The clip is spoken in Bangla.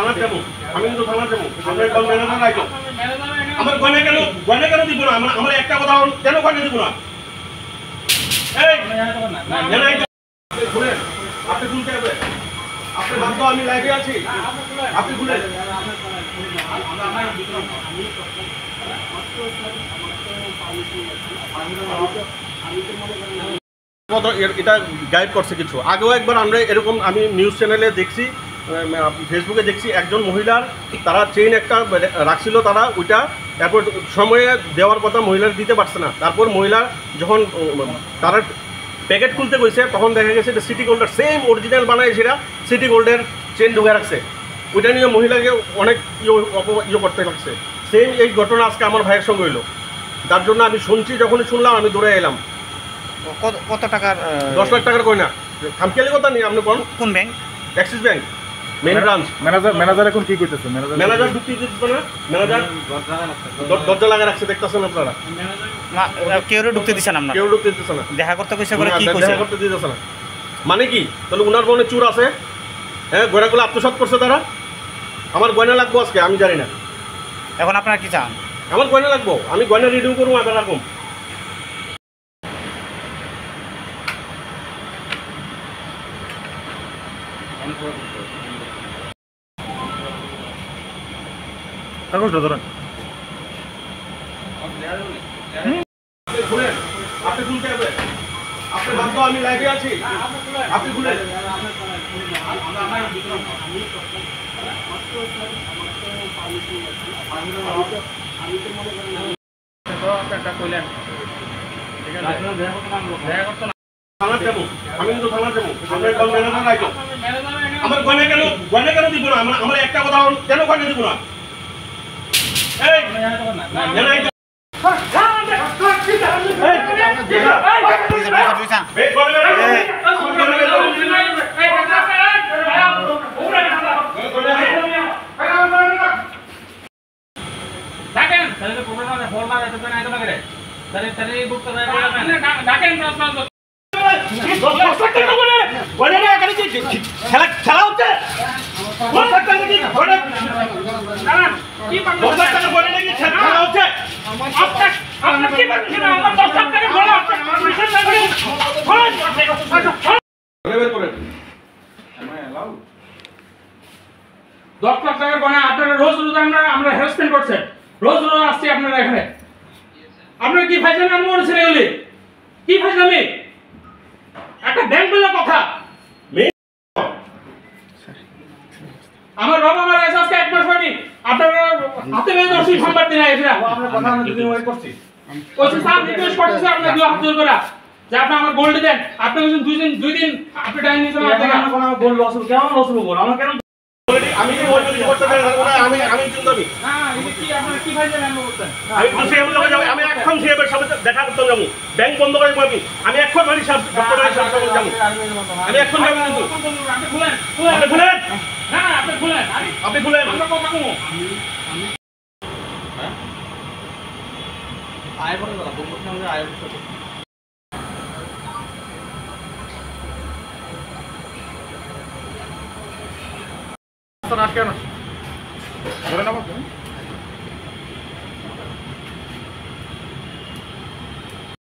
থানার যাবো, আমি কিন্তু থানার যাবো। আমরা একদম ম্যানেজার রাখো। আমার গয়না কেন দিব না? আমরা একটা কথা কেন গয়না দিব না? এই খুলেন, আপনি খুলতে হবে। আপনি বাধ্য, আমি লাইভে আছি, আপনি খুলেন। এটা গাইড করছে কিছু আগেও একবার আমরা এরকম আমি নিউজ চ্যানেলে দেখছি, ফেসবুকে দেখছি, একজন মহিলার তারা চেইন একটা রাখছিল, তারা ওইটা তারপর সময়ে দেওয়ার কথা মহিলার দিতে পারছে না। তারপর মহিলা যখন তারা প্যাকেট খুলতে গেছে তখন দেখা গেছে যে সিটি গোল্ডের সেম অরিজিনাল বানায়, সেটা সিটি গোল্ডের চেইন ঢুকে রাখছে। ওইটা নিয়ে মহিলাকে অনেক ইয়ে করতে লাগছে। সেম এই ঘটনা আজকে আমার ভাইয়ের সঙ্গে হইলো, যার জন্য আমি শুনছি, যখনই শুনলাম আমি দৌড়ে এলাম। কত টাকার? 10 লাখ টাকার গয়না। খামখেয়ালি কথা নেই। আপনি কোন bank? Axis bank main branch. Manager এখন কি করতেছে? ম্যানেজার ঢুকতে দিচ্ছে না, ম্যানেজার দরজা লাগা রাখছে, দেখতেছেন আপনারা। না, কেউ ঢুকতে দিচ্ছে না, কেউ ঢুকতে দিচ্ছে না। দেখা করতে কইছে, করে কি কইছে? দেখা করতে দিতেছে না মানে কি? তাহলে উনার মনে চুর আছে। হ্যাঁ, গয়নাগুলো আত্মসাৎ করছে তারা। আমার গয়না লাগবো আজকে, আমি জানি না। এখন আপনারা কি চান? আমার গয়না লাগবো, আমি গয়না রিডিউ করবো আবার রাখুন। কাগজটা ধরেন। খুলেন, আপনি খুলতে হবে। আপনি বাধ্য, আমি লাইভে আছি, আপনি খুলেন। থানার যাবো, আমি কিন্তু থানার যাবো। আমরা একদম ম্যানেজার রাখো। আমার গয়না কেন দিব না? আমরা একটা কথা কেন গয়না দিব না? খেলা হচ্ছে। আপনারা রোজ আমরা হ্যারাসমেন্ট করছেন, রোজ আসছি আপনারা এখানে। আপনারা কি ফাইজলামি আরম্ভ করেছেন? এগুলি কি ফাইজলামি? একটা ব্যাংক বলে কথা। আমার বাবা মারা গেছে আজকে 1 মাস হয়নি। আপনারা হাতে মেয়ে দর্শী সংবাদ দিন এসে আমরা কথা দুদিন ওয়েট করছি। ওই স্যার রিকোয়েস্ট করতেছে আপনারা দুই হাত জোর করে যে আপনি আমার গোল্ড দেন। আপনি বলেন দুই দিন আপনি টাইম নিয়েছেন। আমার গোল্ড লস হলো, কেমন লস হলো? আমার কেন আমি কি বলতে করতে চাই না? আমি চিন্তামি না, এটা কি আপনারা কি ভাইজান আরম্ভ করতেন? আমি তো সেই বলে যাব। আমি এখন সিএবের সাথে দেখা করতে যাব, ব্যাংক বন্ধ করে যাবি। আমি এখন বাড়ি সব ডক্টর বাড়ি সব যাব। আমি এখন যাব। কিন্তু আপনি খুলেন, আপনি খুলেন। না আপনি খুলেন, আপনি খুলেন। আমরা কথা কমো। হ্যাঁ, আয় পড়ে দাদা, বন্ধু সঙ্গে আয় পড়ে। আটকে না ধরে নাও।